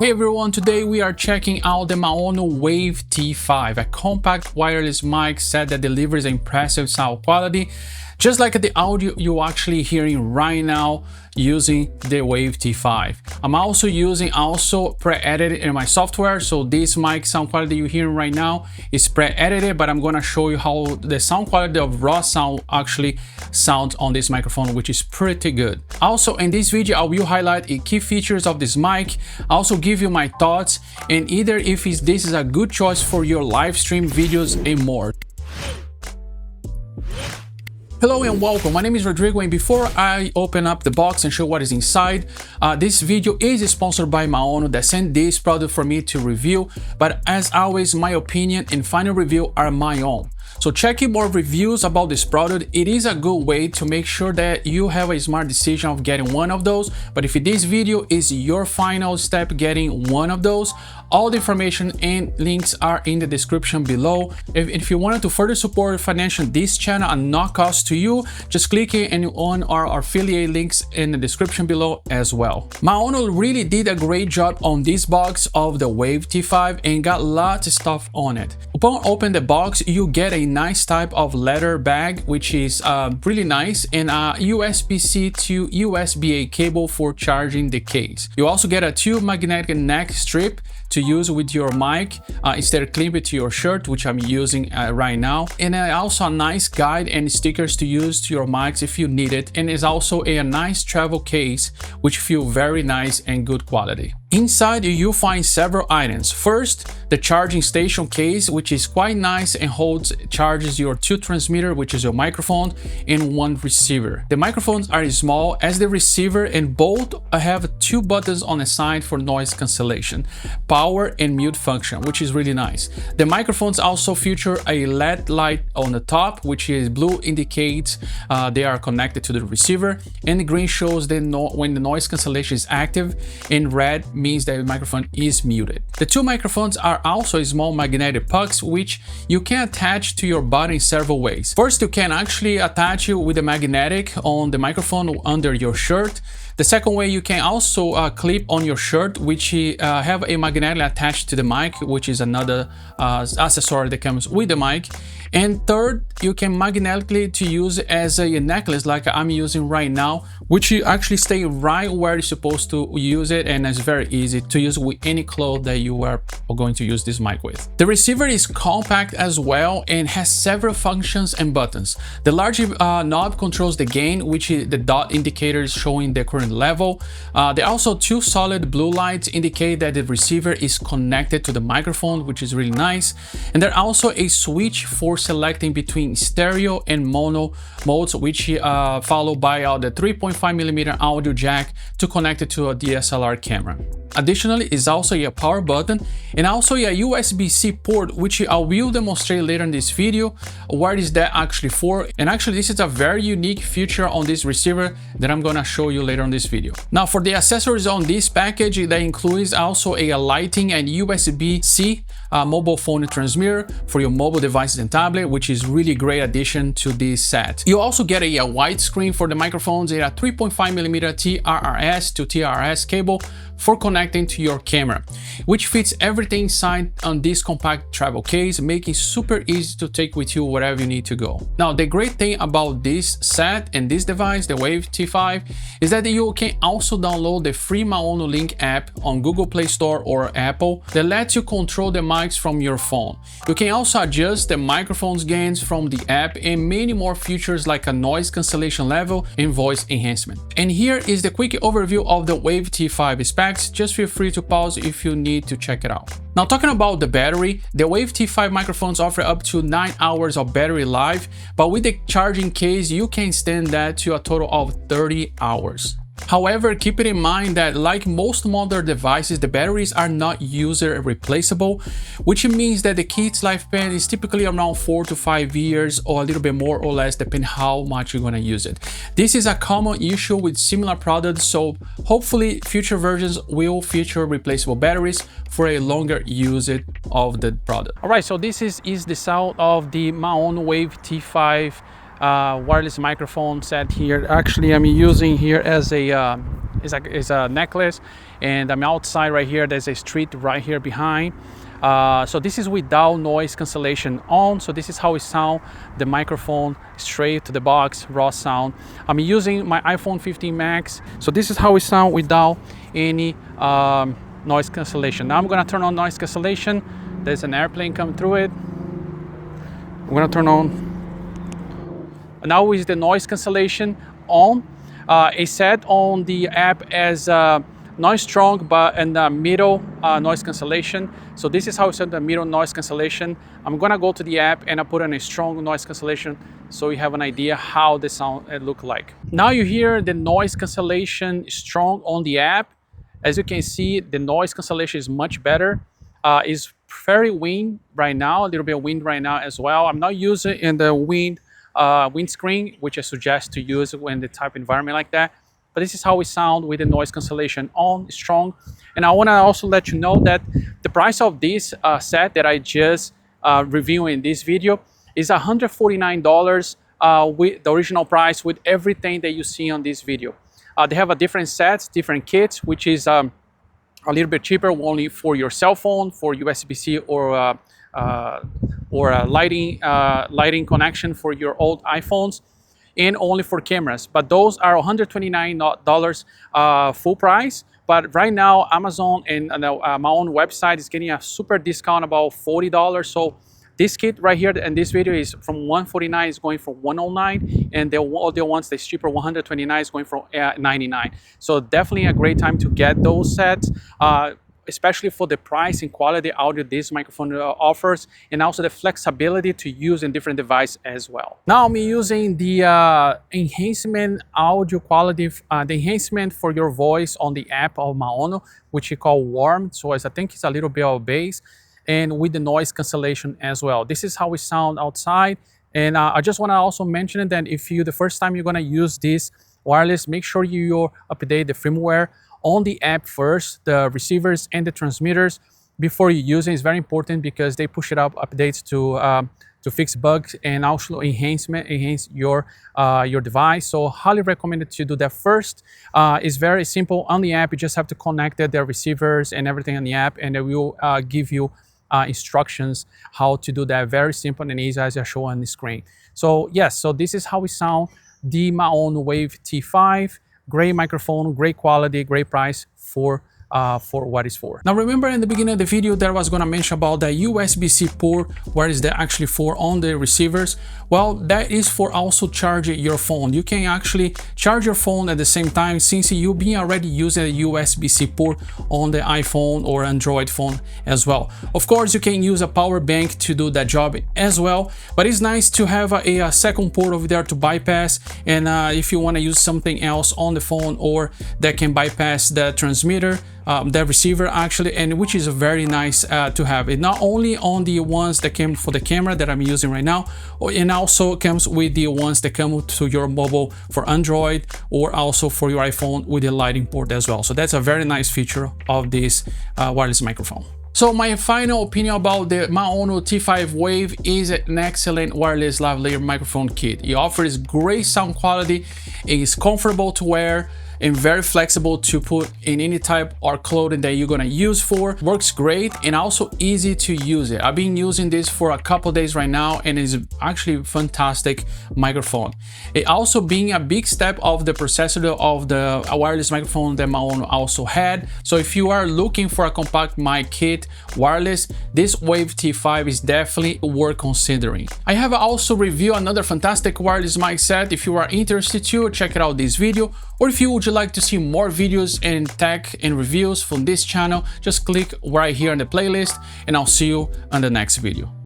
Hey everyone, today we are checking out the Maono Wave T5, a compact wireless mic set that delivers impressive sound quality, just like the audio you're actually hearing right now using the Wave T5. I'm also using pre-edited in my software, so this mic sound quality you're hearing right now is pre-edited, but I'm gonna show you how the sound quality of raw sound actually sounds on this microphone, which is pretty good. Also in this video I will highlight the key features of this mic, also give you my thoughts, and either if this is a good choice for your live stream videos and more. Hello and welcome, my name is Rodrigo, and before I open up the box and show what is inside, this video is sponsored by Maono that sent this product for me to review, but as always my opinion and final review are my own. So checking more reviews about this product, it is a good way to make sure that you have a smart decision of getting one of those, but if this video is your final step getting one of those, all the information and links are in the description below. If you wanted to further support financially this channel and not cost to you, just click on our affiliate links in the description below as well. Maono really did a great job on this box of the Wave T5 and got lots of stuff on it. Upon open the box, you get a nice type of leather bag, which is really nice, and a USB-C to USB-A cable for charging the case. You also get a 2 magnetic neck strip to use with your mic instead of clip it to your shirt, which I'm using right now, and also a nice guide and stickers to use to your mics if you need it, and is also a nice travel case which feel very nice and good quality. Inside you'll find several items. First, the charging station case, which is quite nice and charges your 2 transmitter, which is your microphone, and 1 receiver. The microphones are small as the receiver, and both have 2 buttons on the side for noise cancellation, power and mute function, which is really nice. The microphones also feature a LED light on the top, which is blue indicates they are connected to the receiver, and the green shows when the noise cancellation is active, and red means that the microphone is muted. The 2 microphones are also small magnetic pucks, which you can attach to your body in several ways. First, you can actually attach it with a magnetic on the microphone under your shirt. The second way, you can also clip on your shirt, which have a magnet attached to the mic, which is another accessory that comes with the mic. And third, you can magnetically to use as a necklace like I'm using right now, which you actually stay right where you're supposed to use it, and it's very easy to use with any clothes that you are going to use this mic with. The receiver is compact as well and has several functions and buttons. The large knob controls the gain, which is the dot indicators showing the current level. There are also 2 solid blue lights indicate that the receiver is connected to the microphone, which is really nice. And there's also a switch for selecting between stereo and mono modes, which followed by the 3.5mm audio jack to connect it to a DSLR camera. Additionally, is also a power button and also a USB-C port, which I will demonstrate later in this video what is that actually for. And actually this is a very unique feature on this receiver that I'm gonna show you later on this video. Now for the accessories on this package, that includes also a lighting and USB-C mobile phone transmitter for your mobile devices and tablet, which is really great addition to this set. You also get a wide screen for the microphones and a 3.5mm TRRS to TRS cable for connecting to your camera, which fits everything inside on this compact travel case, making it super easy to take with you wherever you need to go. Now the great thing about this set and this device, the Wave T5, is that you can also download the free Maono Link app on Google Play Store or Apple that lets you control the mics from your phone. You can also adjust the microphone's gains from the app and many more features like a noise cancellation level and voice enhancement. And here is the quick overview of the Wave T5 specs. Just feel free to pause if you need to check it out. Now talking about the battery, the Wave T5 microphones offer up to 9 hours of battery life, but with the charging case you can extend that to a total of 30 hours. However, keep it in mind that like most modern devices, the batteries are not user replaceable, which means that the kit's lifespan is typically around 4 to 5 years or a little bit more or less depending how much you're going to use it. This is a common issue with similar products, so hopefully future versions will feature replaceable batteries for a longer usage of the product. Alright, so this is the sound of the Maono Wave T5 wireless microphone set here. Actually, I'm using here as a is a necklace, and I'm outside right here. There's a street right here behind. So this is without noise cancellation on. So this is how it sound, the microphone straight to the box, raw sound. I'm using my iPhone 15 Max. So this is how it sound without any noise cancellation. Now I'm gonna turn on noise cancellation. There's an airplane coming through it. I'm gonna turn on. Now is the noise cancellation on. It's set on the app as not strong, but in the middle noise cancellation. So this is how it's set the middle noise cancellation. I'm gonna go to the app and I put in a strong noise cancellation so you have an idea how the sound look like. Now you hear the noise cancellation strong on the app. As you can see, the noise cancellation is much better. It's very wind right now, a little bit of wind right now as well. I'm not using in the windscreen, which I suggest to use when the type environment like that. But this is how we sound with the noise cancellation on strong. And I want to also let you know that the price of this set that I just reviewed in this video is $149 with the original price with everything that you see on this video. They have a different sets, different kits, which is a little bit cheaper only for your cell phone, for USB-C or a lighting connection for your old iPhones, and only for cameras. But those are $129 full price. But right now, Amazon and my own website is getting a super discount, about $40. So this kit right here and this video is from $149, is going for $109, and the other ones that's cheaper, $129, is going for $99. So definitely a great time to get those sets. Especially for the price and quality audio this microphone offers, and also the flexibility to use in different devices as well. Now I'm using the enhancement audio quality, the enhancement for your voice on the app of Maono, which you call Warm. So I think it's a little bit of bass, and with the noise cancellation as well. This is how we sound outside. And I just want to also mention that if the first time you're going to use this wireless, make sure you update the firmware on the app first, the receivers and the transmitters, before you use it. Is very important because they push it up updates to fix bugs and also enhance your device. So highly recommended to do that first. It's very simple on the app. You just have to connect the receivers and everything on the app, and it will give you instructions how to do that. Very simple and easy as I show on the screen. So yes, so this is how we sound the Maono Wave T5. Great microphone, great quality, great price for what it's for. Now remember in the beginning of the video that I was going to mention about the USB-C port, where is that actually for on the receivers? Well, that is for also charging your phone. You can actually charge your phone at the same time, since you've been already using a USB-C port on the iPhone or Android phone as well. Of course, you can use a power bank to do that job as well, but it's nice to have a second port over there to bypass, and if you want to use something else on the phone or that can bypass the transmitter, the receiver actually, and which is very nice to have it, not only on the ones that came for the camera that I'm using right now, and also comes with the ones that come to your mobile for Android, or also for your iPhone with the lighting port as well. So that's a very nice feature of this wireless microphone. So my final opinion about the Maono T5 Wave is an excellent wireless lavalier microphone kit. It offers great sound quality, it is comfortable to wear, and very flexible to put in any type or clothing that you're gonna use for. Works great and also easy to use it. I've been using this for a couple days right now, and it's actually a fantastic microphone. It also being a big step of the processor of the wireless microphone that Maono also had. So if you are looking for a compact mic kit wireless, this Wave T5 is definitely worth considering. I have also reviewed another fantastic wireless mic set. If you are interested to check out this video, or if you would like to see more videos and tech and reviews from this channel, just click right here in the playlist, and I'll see you on the next video.